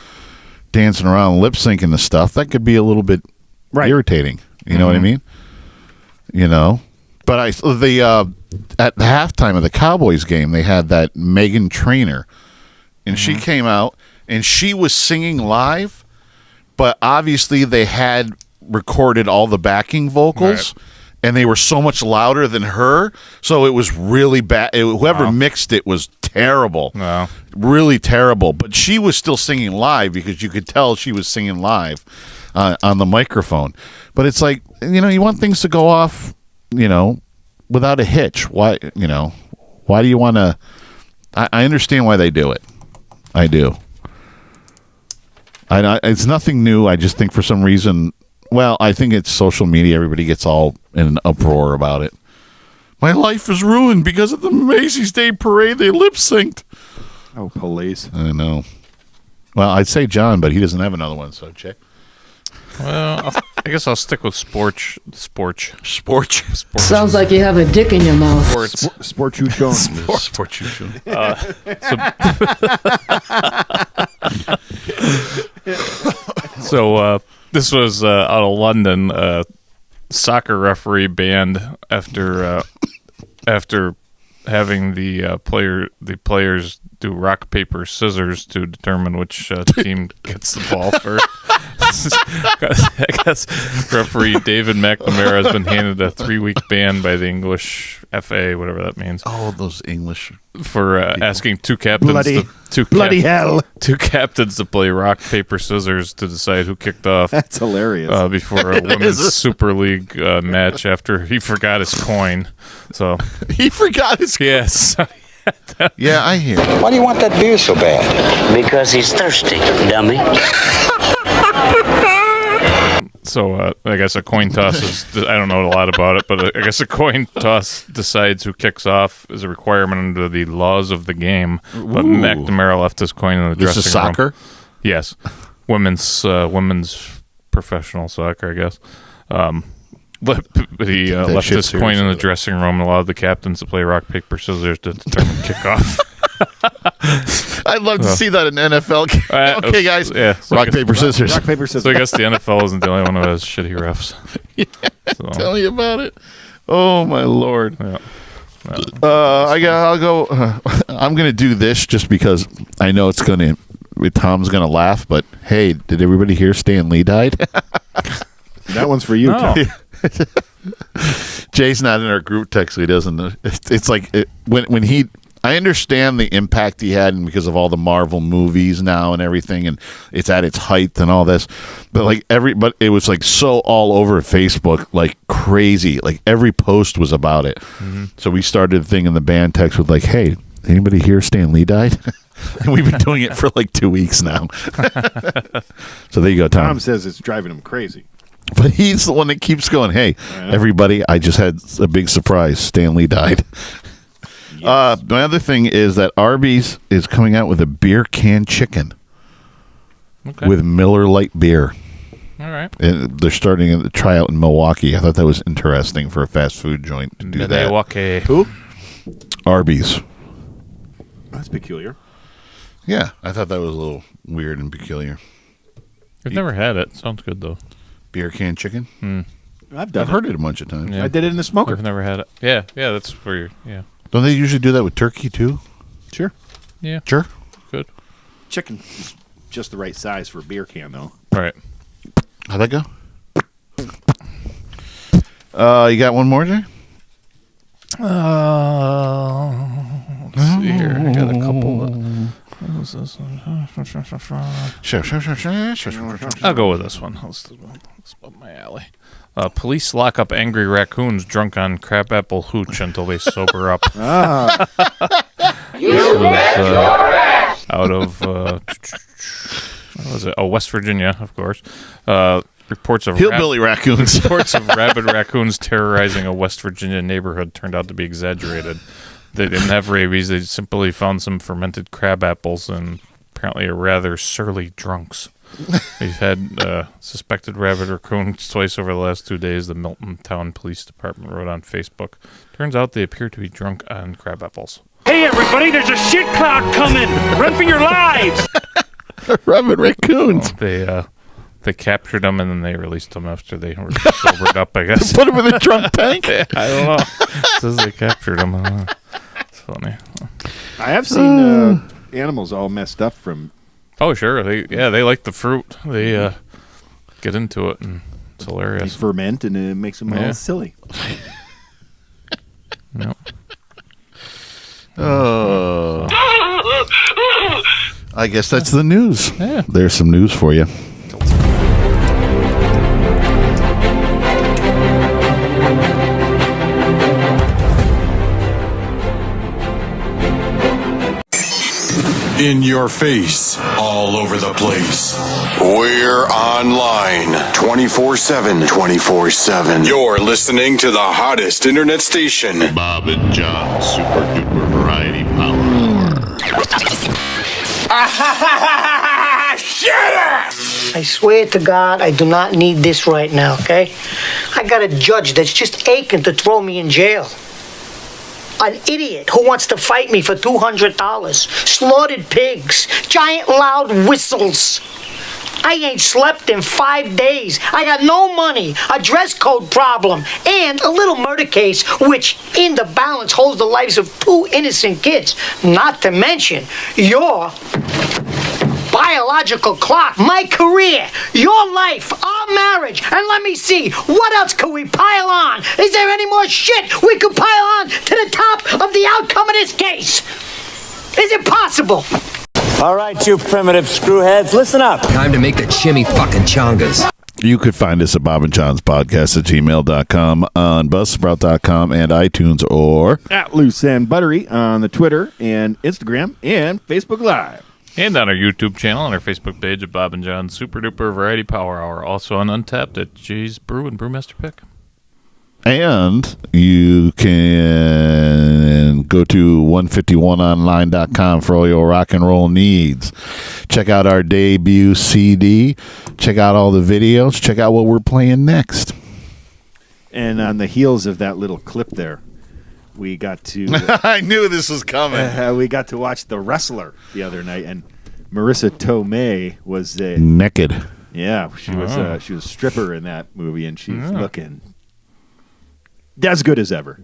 dancing around, lip syncing the stuff, that could be a little bit irritating. You know what I mean? But at the halftime of the Cowboys game, they had that Meghan Trainor, and she came out and she was singing live, but obviously they had recorded all the backing vocals. Right. And they were so much louder than her, so it was really bad. Whoever mixed it was terrible, really terrible. But she was still singing live because you could tell she was singing live on the microphone. But it's like, you want things to go off, without a hitch. Why, why do you want to? I understand why they do it. I do. It's nothing new. I just think for some reason. Well, I think it's social media. Everybody gets all in an uproar about it. My life is ruined because of the Macy's Day Parade. They lip synced. Oh, police. I know. Well, I'd say John, but he doesn't have another one, so check. Well, I guess I'll stick with sports. Sounds like you have a dick in your mouth. Sport you shown. Sport you shown. So this was out of London. Soccer referee banned after having the players do rock paper scissors to determine which team gets the ball first. I guess referee David McNamara has been handed a 3-week ban by the English FA, whatever that means. Oh, those English for asking two captains two captains to play rock paper scissors to decide who kicked off. That's hilarious. Before a women's Super League match after he forgot his coin. So he forgot his coin. Yes. Yeah, I hear. Why do you want that beer so bad? Because he's thirsty, dummy. So I guess a coin toss is, I don't know a lot about it, but I guess a coin toss decides who kicks off is a requirement under the laws of the game. But McNamara left his coin in the dressing room. This is soccer? Yes. Women's professional soccer, I guess. He left his coin in the dressing room and allowed the captains to play rock, paper, scissors to determine kickoff. I'd love to see that in NFL game. Okay, guys. Yeah. So rock, paper, scissors. Rock, paper, scissors. So I guess the NFL isn't the only one who has shitty refs. Tell me about it. Oh, my Lord. Yeah. I'll go. I'm going to do this just because I know Tom's going to laugh, but hey, did everybody hear Stan Lee died? That one's for you, No. Tom. Jay's not in our group text, so he doesn't. It's like when he. I understand the impact he had because of all the Marvel movies now and everything, and it's at its height and all this. But but it was like so all over Facebook, like crazy. Like every post was about it. Mm-hmm. So we started a thing in the band text with like, "Hey, anybody here? Stan Lee died." And we've been doing it for like 2 weeks now. So there you go, Tom. Tom says it's driving him crazy. But he's the one that keeps going, hey, everybody, I just had a big surprise. Stan Lee died. Yes. My other thing is that Arby's is coming out with a beer can chicken with Miller Lite beer. All right. And they're starting a tryout in Milwaukee. I thought that was interesting for a fast food joint to do that. Milwaukee. Who? Arby's. That's peculiar. Yeah, I thought that was a little weird and peculiar. I've never had it. Sounds good, though. Beer can chicken? I've heard it a bunch of times. Yeah. I did it in the smoker. I've never had it. Yeah, that's where you're, yeah. Don't they usually do that with turkey, too? Sure. Yeah. Sure. Good. Chicken is just the right size for a beer can, though. Right. How'd that go? You got one more, Jay? Let's see here. I got a couple. What was this one? Sure. I'll go with this one. It's up my alley. Police lock up angry raccoons drunk on crabapple hooch until they sober up. This was out of what was it? Oh, West Virginia, of course. Reports of hillbilly raccoons. Reports of rabid raccoons terrorizing a West Virginia neighborhood turned out to be exaggerated. They didn't have rabies. They simply found some fermented crab apples and apparently are rather surly drunks. We've had suspected rabid raccoons twice over the last 2 days, the Milton Town Police Department wrote on Facebook. Turns out they appear to be drunk on crab apples. Hey, everybody, there's a shit cloud coming. Run for your lives. Rabid raccoons. They captured them and then they released them after they were sobered up, I guess. Put them in the drunk tank? I don't know. It says they captured them. I don't know. It's funny. I have seen animals all messed up from... Oh, sure. They like the fruit. They get into it, and it's hilarious. They ferment, and it makes them all silly. Yep. Oh. I guess that's the news. Yeah. There's some news for you. In your face, all over the place. We're online 24/7. 24/7. You're listening to the hottest internet station. Bob and John Super Duper Variety Power Hour. I swear to God, I do not need this right now, okay? I got a judge that's just aching to throw me in jail. An idiot who wants to fight me for $200. Slaughtered pigs. Giant loud whistles. I ain't slept in 5 days. I got no money, a dress code problem, and a little murder case, which in the balance holds the lives of 2 innocent kids. Not to mention your biological clock, my career, your life, our marriage, and let me see, what else could we pile on? Is there any more shit we could pile on to the top of the outcome of this case? Is it possible? All right, you primitive screwheads, listen up. Time to make the chimmy fucking chongas. You could find us at Bob and John's Podcast at gmail.com, on Buzzsprout.com, and iTunes, or at Loose and Buttery on the Twitter and Instagram and Facebook Live. And on our YouTube channel and our Facebook page at Bob and John's Super Duper Variety Power Hour. Also on Untapped at Jay's Brew and Brewmaster Pick. And you can go to 151online.com for all your rock and roll needs. Check out our debut CD. Check out all the videos. Check out what we're playing next. And on the heels of that little clip there, we got to. I knew this was coming. We got to watch The Wrestler the other night, and Marissa Tomei was naked. Yeah, she was a stripper in that movie, and she's looking as good as ever.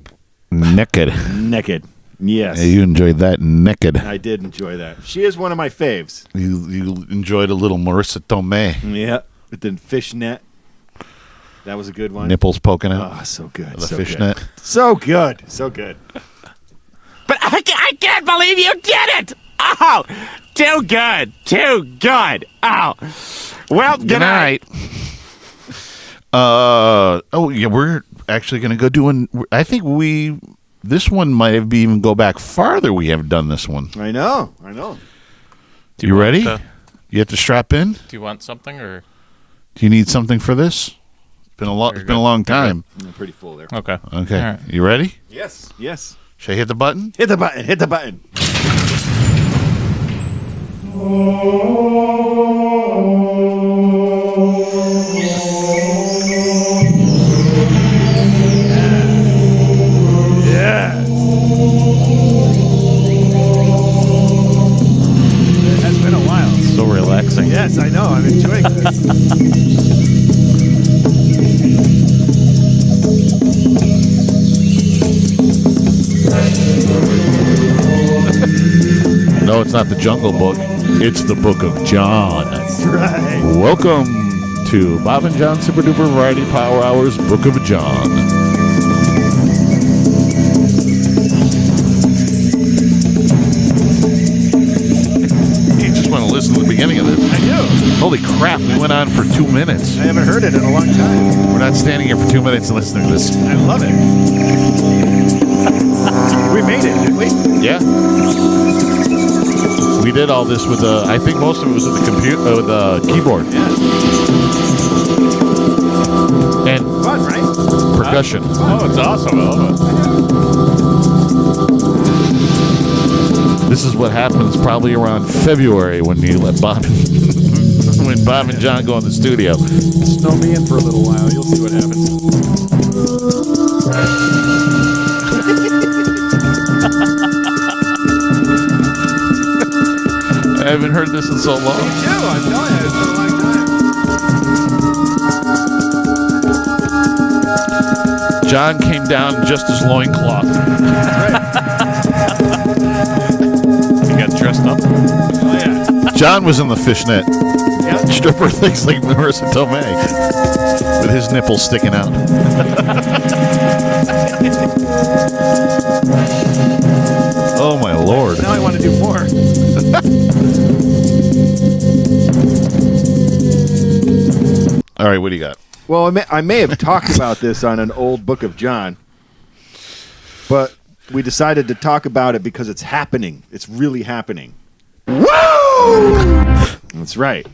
Naked. Yes. Yeah, you enjoyed that naked. I did enjoy that. She is one of my faves. You enjoyed a little Marissa Tomei. Yeah, with the fishnet. That was a good one. Nipples poking out. Oh, so good. The so fishnet. Good. So good. But I can't believe you did it! Oh, too good. Oh, well, good night. Yeah, we're actually going to go do I think this one might have even go back farther. We haven't done this one. I know. You ready? You have to strap in? Do you want something, or do you need something for this? It's been a long time. I'm pretty full there. Okay. Right. You ready? Yes. Should I hit the button? Hit the button. Yeah. It has been a while. So relaxing. Yes, I know. I'm enjoying this. No, it's not the Jungle Book. It's the Book of John. That's right. Welcome to Bob and John Super Duper Variety Power Hours Book of John. You just want to listen to the beginning of this. I do. Holy crap, we went on for 2 minutes. I haven't heard it in a long time. We're not standing here for 2 minutes and listening to this. I love it. We made it, didn't we? Yeah. We did all this with I think most of it was with the computer, with the keyboard. Yeah. And fun, right? Percussion. Oh, it's awesome. I love it. This is what happens probably around February when you let Bob when Bob and John go in the studio. Snow me in for a little while. You'll see what happens. I haven't heard this in so long. Me too, I'm telling you, it's been a long time. John came down just as loincloth. That's You got dressed up. Oh, yeah. John was in the fishnet. Yeah. Stripper things like Marissa Tomei. With his nipples sticking out. Oh, my Lord. Now I want to do more. All right, what do you got? Well, I may have talked about this on an old Book of John, but we decided to talk about it because it's happening. It's really happening. Woo! That's right.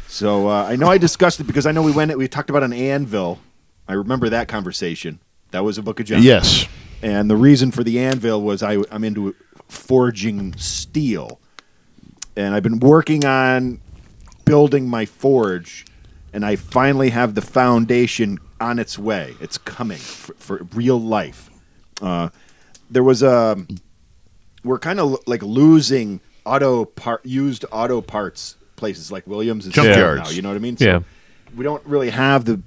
So I know I discussed it because I know we talked about an anvil. I remember that conversation. That was a Book of John. Yes. And the reason for the anvil was I'm into forging steel. And I've been working on building my forge, and I finally have the foundation on its way. It's coming for real life. There was we're kind of like losing used auto parts places like Williams and junkyards. Now, you know what I mean? Yeah. So we don't really have the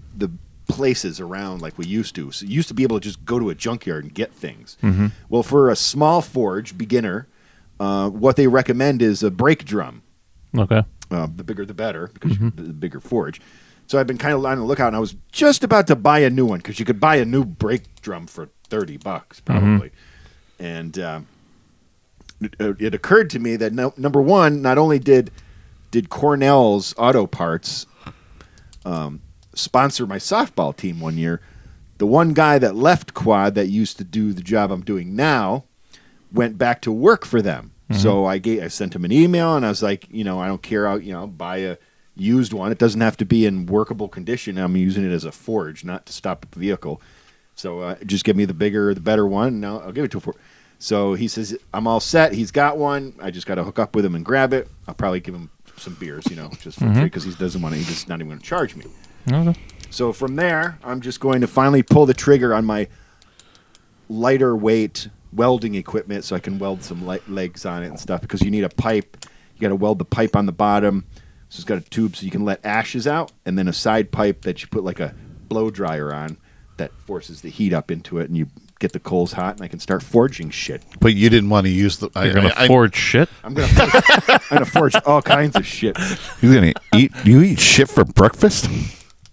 places around like we used to. So you used to be able to just go to a junkyard and get things. Mm-hmm. Well, for a small forge beginner, what they recommend is a brake drum. Okay. The bigger the better, because the bigger forge. So I've been kind of on the lookout, and I was just about to buy a new one because you could buy a new brake drum for $30 probably. And it occurred to me that number one, not only did Cornell's Auto Parts sponsor my softball team one year, the one guy that left Quad that used to do the job I'm doing now went back to work for them. So I sent him an email, and I was like, I don't care. I'll buy a used one. It doesn't have to be in workable condition. I'm using it as a forge, not to stop the vehicle. So just give me the bigger, the better one, and I'll give it to him. So he says, I'm all set. He's got one. I just got to hook up with him and grab it. I'll probably give him some beers, just for free, because he doesn't want to. He's just not even going to charge me. Okay. So from there, I'm just going to finally pull the trigger on my lighter weight welding equipment so I can weld some legs on it and stuff, because you need a pipe. You got to weld the pipe on the bottom. So it's got a tube so you can let ashes out, and then a side pipe that you put like a blow dryer on that forces the heat up into it, and you get the coals hot, and I can start forging shit. But you didn't want to use the... You're going to forge shit? I'm going to forge all kinds of shit. You're going to eat... You eat shit for breakfast?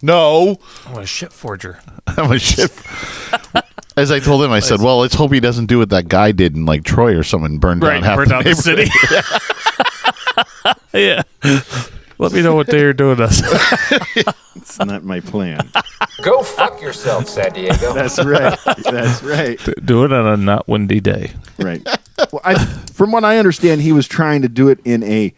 No. I'm a shit forger. I'm a shit... As I told him, I said, well, let's hope he doesn't do what that guy did in like Troy or something, burn down half the city. Yeah. Let me know what day you're doing this. It's not my plan. Go fuck yourself, San Diego. That's right. That's right. Do it on a not windy day. Right. Well, from what I understand, he was trying to do it in a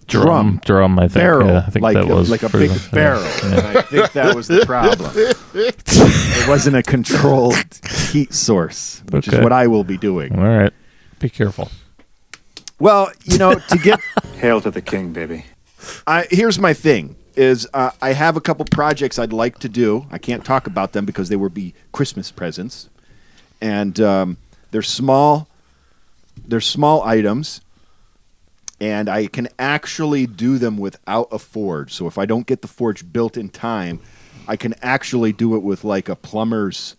drum, I think. Barrel, yeah, I think like that was like a big barrel. Yeah. And I think that was the problem. It wasn't a controlled heat source, which is what I will be doing. All right. Be careful. Well, to get... Hail to the king, baby. Here's my thing, is I have a couple projects I'd like to do. I can't talk about them because they would be Christmas presents. And they're small items, and I can actually do them without a forge. So if I don't get the forge built in time, I can actually do it with like a plumber's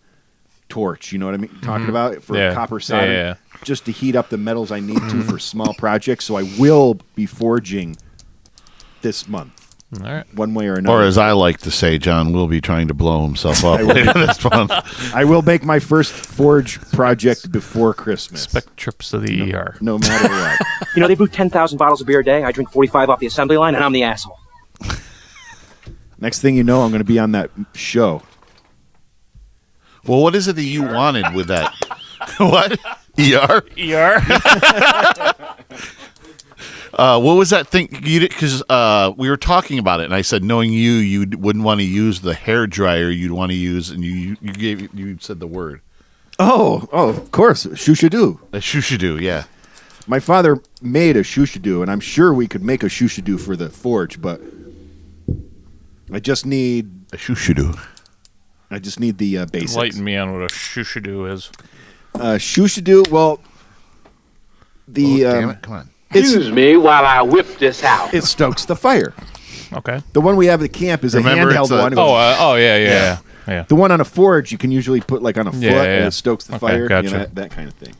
torch. You know what I mean? Talking about for copper solder, just to heat up the metals I need to for small projects. So I will be forging this month. All right. One way or another. Or as I like to say, John will be trying to blow himself up later this month. I will make my first forge project before Christmas. Expect trips to the ER. No matter what. They brew 10,000 bottles of beer a day. I drink 45 off the assembly line, and I'm the asshole. Next thing you know, I'm going to be on that show. Well, what is it that you wanted with that? What? ER? ER? What was that thing? Because we were talking about it, and I said, knowing you wouldn't want to use the hair dryer. You'd want to use, and you said the word. Oh, of course, shooshadoo. A shooshadoo, yeah. My father made a shooshadoo, and I'm sure we could make a shooshadoo for the forge, but I just need a shooshadoo. I just need the basics. Enlighten me on what a shooshadoo is. Shooshadoo, well, damn it, come on. Excuse me while I whip this out. It stokes the fire. Okay. The one we have at the camp is a handheld one. Yeah. The one on a forge you can usually put like on a foot and it stokes the fire. Gotcha. That kind of thing.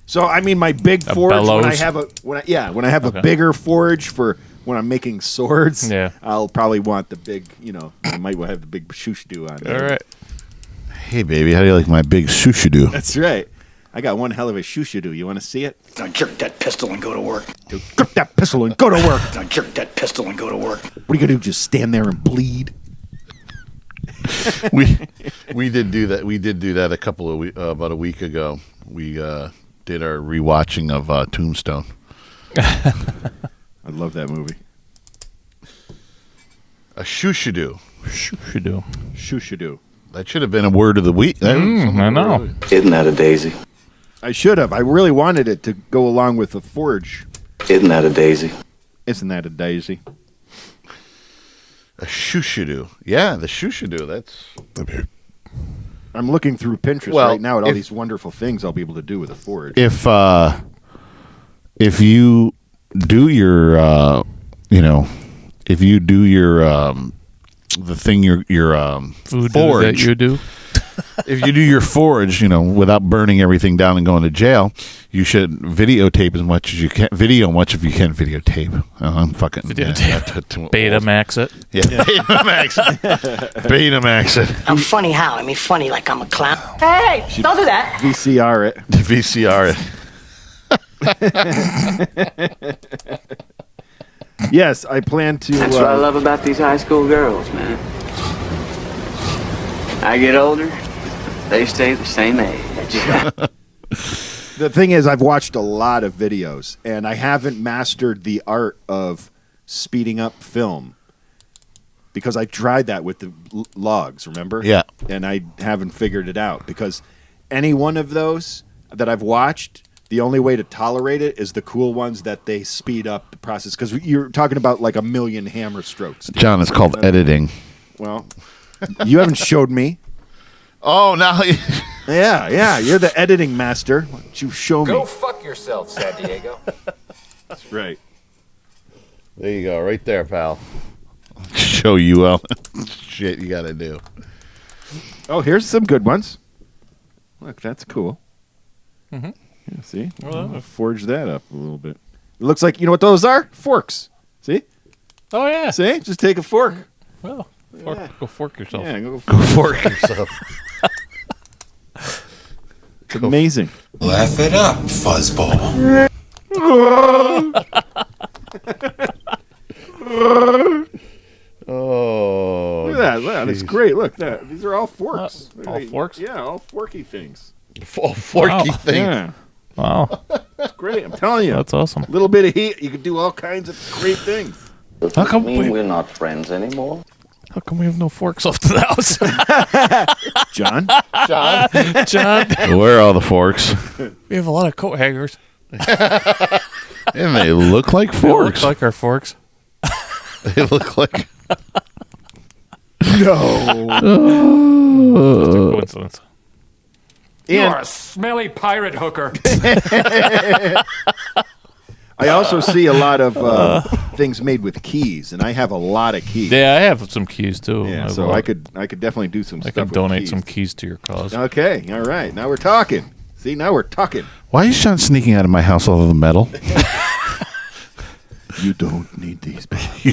So I mean, my big forge bellows. when I have a bigger forge for when I'm making swords. Yeah. I'll probably want the big. I might have the big shooshadoo on there. All right. Hey, baby, how do you like my big shooshadoo? That's right. I got one hell of a shooshadoo. You want to see it? Now jerk that pistol and go to work. Grip that pistol and go to work. Now jerk that pistol and go to work. What are you gonna do? Just stand there and bleed? we did do that. We did do that about a week ago. We did our rewatching of Tombstone. I love that movie. A shooshadoo. Shooshadoo. That should have been a word of the week. I know. Isn't that a daisy? I should have. I really wanted it to go along with the forge. Isn't that a daisy? Isn't that a daisy? A shooshadoo. Yeah, the shooshadoo. That's... I'm looking through Pinterest right now at all these wonderful things I'll be able to do with a forge. If you do your, if you do your, the thing your Food forge that you do. If you do your forge, without burning everything down and going to jail, you should videotape as much as you can. Videotape. I'm fucking Betamax it. Yeah, Betamax it. Betamax it. I'm funny how? I mean, funny like I'm a clown. Hey, don't do that. VCR it. VCR it. Yes, I plan to. That's what I love about these high school girls, man. I get older, they stay the same age. The thing is, I've watched a lot of videos, and I haven't mastered the art of speeding up film because I tried that with the logs, remember? Yeah. And I haven't figured it out because any one of those that I've watched, the only way to tolerate it is the cool ones that they speed up the process because you're talking about like 1 million hammer strokes. John, it's called editing. Well, you haven't showed me. Oh, now. Yeah. You're the editing master. Why don't you show me? Go fuck yourself, San Diego. That's right. There you go, right there, pal. Show you all shit you got to do. Oh, here's some good ones. Look, that's cool. Mm-hmm. Yeah, see? I'll forge that up a little bit. It looks like, you know what those are? Forks. See? Oh, yeah. See? Just take a fork. Well, go fork yourself. Yeah, go fork yourself. It's amazing. Laugh it up, fuzzball. Oh, look at that. That's great. Look, these are all forks. All forks? Yeah, all forky things. All forky things. Yeah. Wow. That's great. I'm telling you. That's awesome. A little bit of heat, you can do all kinds of great things. Does How this come mean we're not friends anymore? How come we have no forks left in the house? John? John? Where are all the forks? We have a lot of coat hangers. And they look like forks. They look like our forks. They look like... No. Just a coincidence. You're a smelly pirate hooker. I also see a lot of things made with keys, and I have a lot of keys. Yeah, I have some keys too. Yeah, so I could definitely do some stuff. I could with donate keys. some keys to your cause. Okay, all right. Now we're talking. See, now we're talking. Why is Sean sneaking out of my house all of the metal? You don't need these.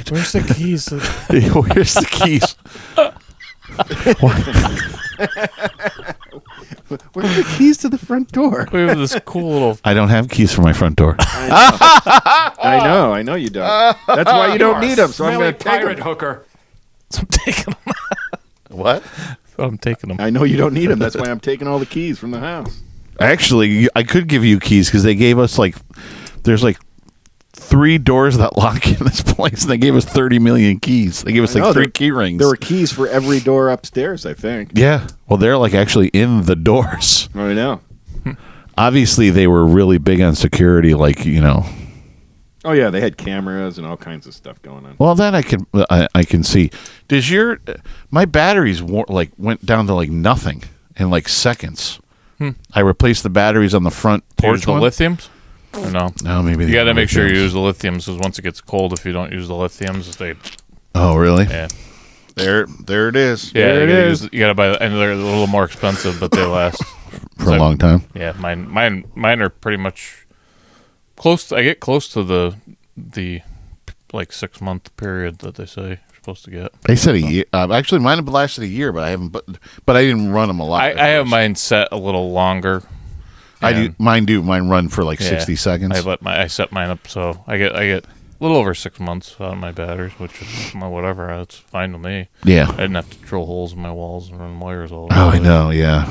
Where's the keys? Where's the keys? Where's the keys to the front door? We have this cool little... I don't have keys for my front door. I know you don't. That's why you don't need them. So I'm Smelly going to take pirate them. hooker. So I'm taking them. What? So I'm taking them. I know you don't need them. That's why I'm taking all the keys from the house. Actually, I could give you keys because they gave us there's 3 doors that lock in this place, and they gave us 30 million keys. They gave us 3 key rings. There were keys for every door upstairs, I think. Yeah. Well, they're actually in the doors. I know. Obviously, they were really big on security, Oh yeah, they had cameras and all kinds of stuff going on. Well, that I can see. Does my batteries went down to nothing in seconds? I replaced the batteries on the front porch. Use the lithiums? Or no? No, maybe you got to make sure you use the lithiums because once it gets cold, if you don't use the lithiums, they. Oh, really? Yeah. There it is. Yeah, there it is. You got to buy, and they're a little more expensive, but they last for a long time. Yeah, mine are pretty much close. I get close to the 6-month period that they say you're supposed to get. They said a year. Actually, mine lasted a year, but I haven't. But I didn't run them a lot. I have mine set a little longer. I do. Mine run for 60 seconds. I set mine up so I get a little over 6 months out of my batteries, which is whatever. That's fine with me. Yeah. I didn't have to drill holes in my walls and run wires all the Oh, I know. Yeah.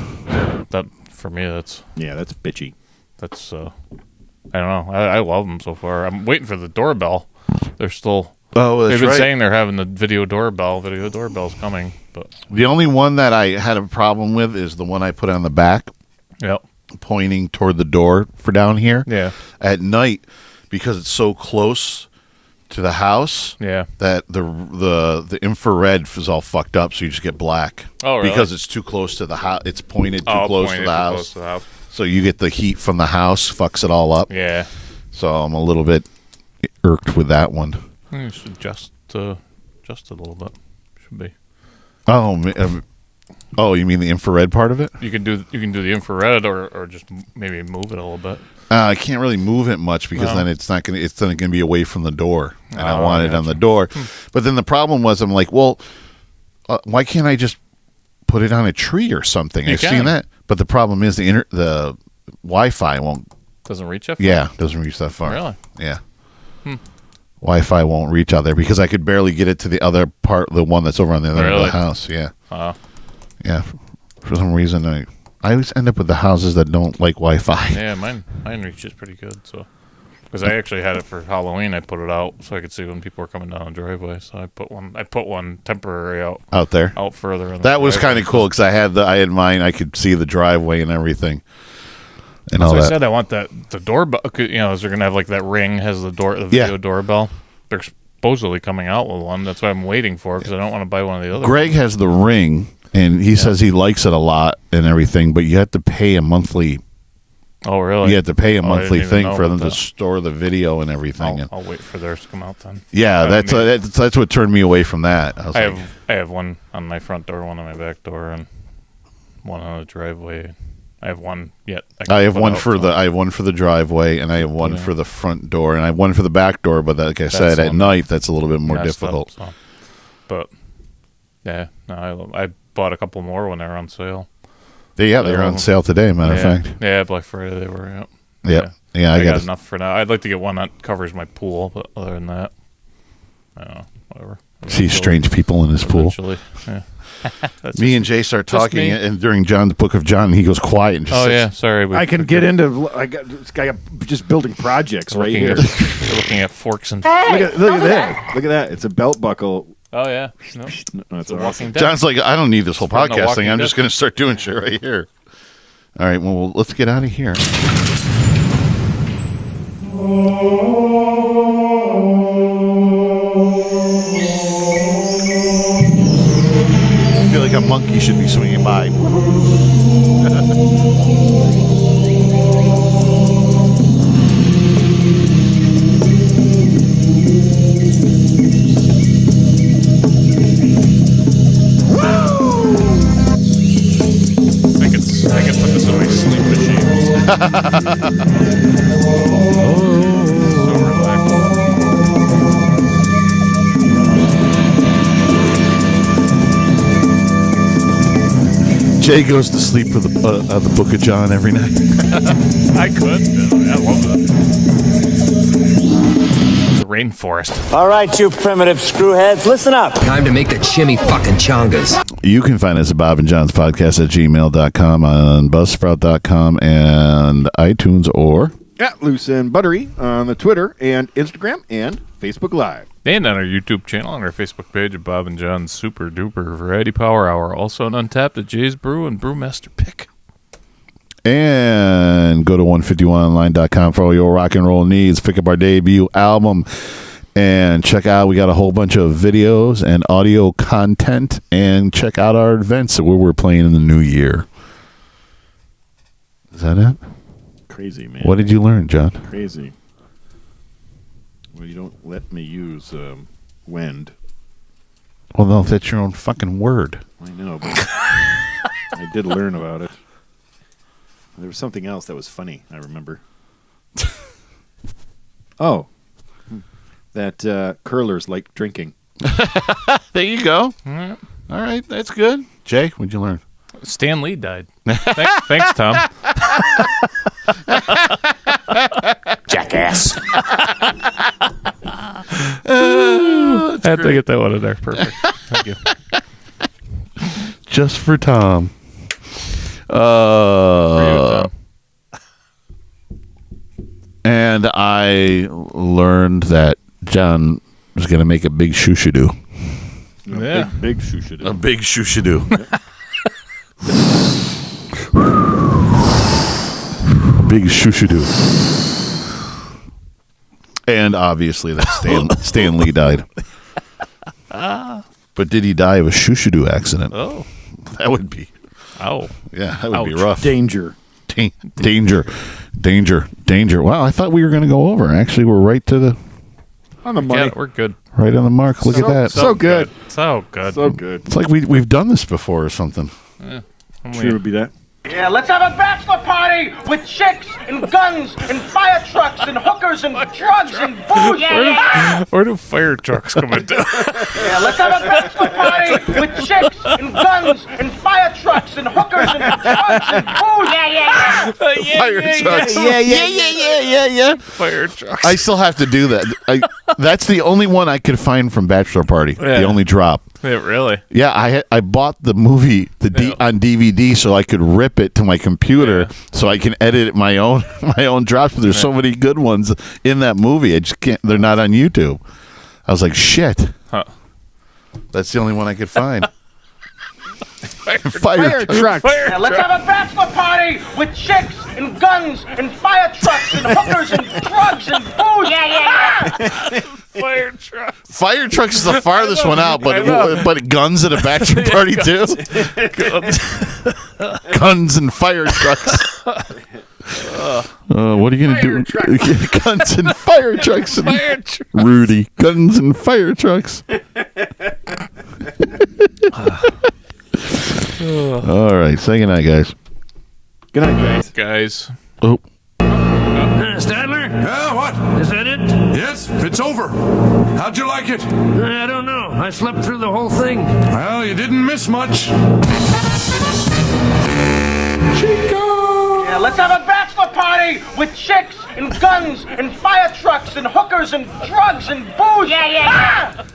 That for me, that's bitchy. That's I don't know. I love them so far. I'm waiting for the doorbell. They're still. Oh, that's they've been right. saying they're having the video doorbell. Video doorbell's coming, but the only one that I had a problem with is the one I put on the back. Yep. Pointing toward the door for down here. Yeah. At night, because it's so close to the house. Yeah. That the infrared is all fucked up, so you just get black. Oh, really? Because it's too close to the house. It's pointed too close to the house. Close to the house. So you get the heat from the house, fucks it all up. Yeah. So I'm a little bit irked with that one. You should adjust a little bit. Should be. Oh, you mean the infrared part of it? You can do the infrared or just maybe move it a little bit. I can't really move it much because then it's then gonna be away from the door, and I want it on the door. But then the problem was, I'm like, well, why can't I just put it on a tree or something? I've seen that, but the problem is the Wi-Fi doesn't reach that far? Yeah, doesn't reach that far. Really? Yeah. Wi-Fi won't reach out there because I could barely get it to the other part, the one that's over on the other end of the house. Yeah. Yeah. For some reason, I always end up with the houses that don't like Wi-Fi. Yeah, mine reaches pretty good. So, because I actually had it for Halloween, I put it out so I could see when people were coming down the driveway. So I put one temporary out there, out further. That was kind of cool because I had mine. I could see the driveway and everything. And all I that. said I want the doorbell. Is they're gonna have that ring has the video doorbell. They're supposedly coming out with one. That's what I'm waiting for because I don't want to buy one of the other. Greg has the ring, and he says he likes it a lot and everything, but you have to pay a monthly. Oh, really? You have to pay a monthly thing for them to that. store the video and everything. I'll wait for theirs to come out then. Yeah, that's what turned me away from that. I have one on my front door, one on my back door, and one on the driveway. I have one yet. I have one for the driveway, and I have one for the front door, and I have one for the back door. But like I said, at night that's a little bit more difficult. Up, so. But yeah, no, I bought a couple more when they were on sale. They're on sale today. Matter of fact. Yeah, Black Friday they were. Yeah. I got enough for now. I'd like to get one that covers my pool, but other than that, I don't know. Whatever. See strange people in his pool. Yeah. Me and Jay start talking, and during John's Book of John, he goes quiet and just sits. Sorry. I can get into. I got just building projects right here. Looking at forks and. Look at that! Look at that! It's a belt buckle. Oh yeah. No, it's awesome. John's like, I don't need this whole podcast thing. I'm just going to start doing shit right here. All right. Well, let's get out of here. I feel like a monkey should be swinging by. I can put this in my sleep machine. So relaxing. Jay goes to sleep for the Book of John every night. I could. I love that. The rainforest. All right, you primitive screwheads, listen up. Time to make the chimmy fucking chongas. You can find us at Bob and John's Podcast at gmail.com, on buzzsprout.com, and iTunes, or at Loose and Buttery on the Twitter and Instagram and Facebook Live. And on our YouTube channel and our Facebook page of Bob and John's Super Duper Variety Power Hour. Also on Untapped at Jay's Brew and Brewmaster Pick. And go to 151online.com for all your rock and roll needs. Pick up our debut album and check out. We got a whole bunch of videos and audio content. And check out our events where we're playing in the new year. Is that it? Crazy, man. What did you learn, John? Crazy. Well, you don't let me use wind. Well, no, that's your own fucking word. I know, but I did learn about it. There was something else that was funny, I remember. Oh. That curlers like drinking. There you go. All right, that's good. Jay, what'd you learn? Stan Lee died. Thanks, Tom. Jackass. I had to get that one in there. Perfect. Thank you. Just for Tom. And I learned that John was going to make a big shoo-shoo-doo. Yeah. Big shoo-shoo-doo. A big shoo-shoo-doo. Big shoo-shoo-doo. And obviously that Stan Lee died. But did he die of a shoo-shoo-doo accident? Oh. That would be. Oh. Yeah, that would be rough. Danger. Danger. Wow, I thought we were going to go over. Actually, we're right to the... On the money. Yeah, we're good. Right on the mark. Look at that. So good. So good. So good. It's like we've done this before or something. Yeah. Sure it would be that. Yeah, let's have a bachelor party with chicks and guns and fire trucks and hookers and drugs and booze. Where do fire trucks come into? Yeah, let's have a bachelor party with chicks and guns and fire trucks and hookers and drugs and booze. Fire trucks. Yeah. Fire trucks. I still have to do that. That's the only one I could find from Bachelor Party. Yeah. The only drop. Yeah, really? Yeah, I bought the movie on DVD so I could rip it to my computer so I can edit my own drops. But there's so many good ones in that movie. I just can't. They're not on YouTube. I was like, shit. Huh. That's the only one I could find. Fire trucks. Yeah, let's have a bachelor party with chicks and guns and fire trucks and hookers and drugs and booze. Fire truck. Fire trucks is the farthest one out, but guns at a bachelor party too. Guns and fire trucks. What are you gonna do? Guns and fire trucks. Rudy, guns and fire trucks. All right, say goodnight, guys. Good night, guys. Oh. Stadler? Yeah, what? Is that it? Yes, it's over. How'd you like it? I don't know. I slept through the whole thing. Well, you didn't miss much. Yeah, let's have a bachelor party with chicks and guns and fire trucks and hookers and drugs and booze. Yeah.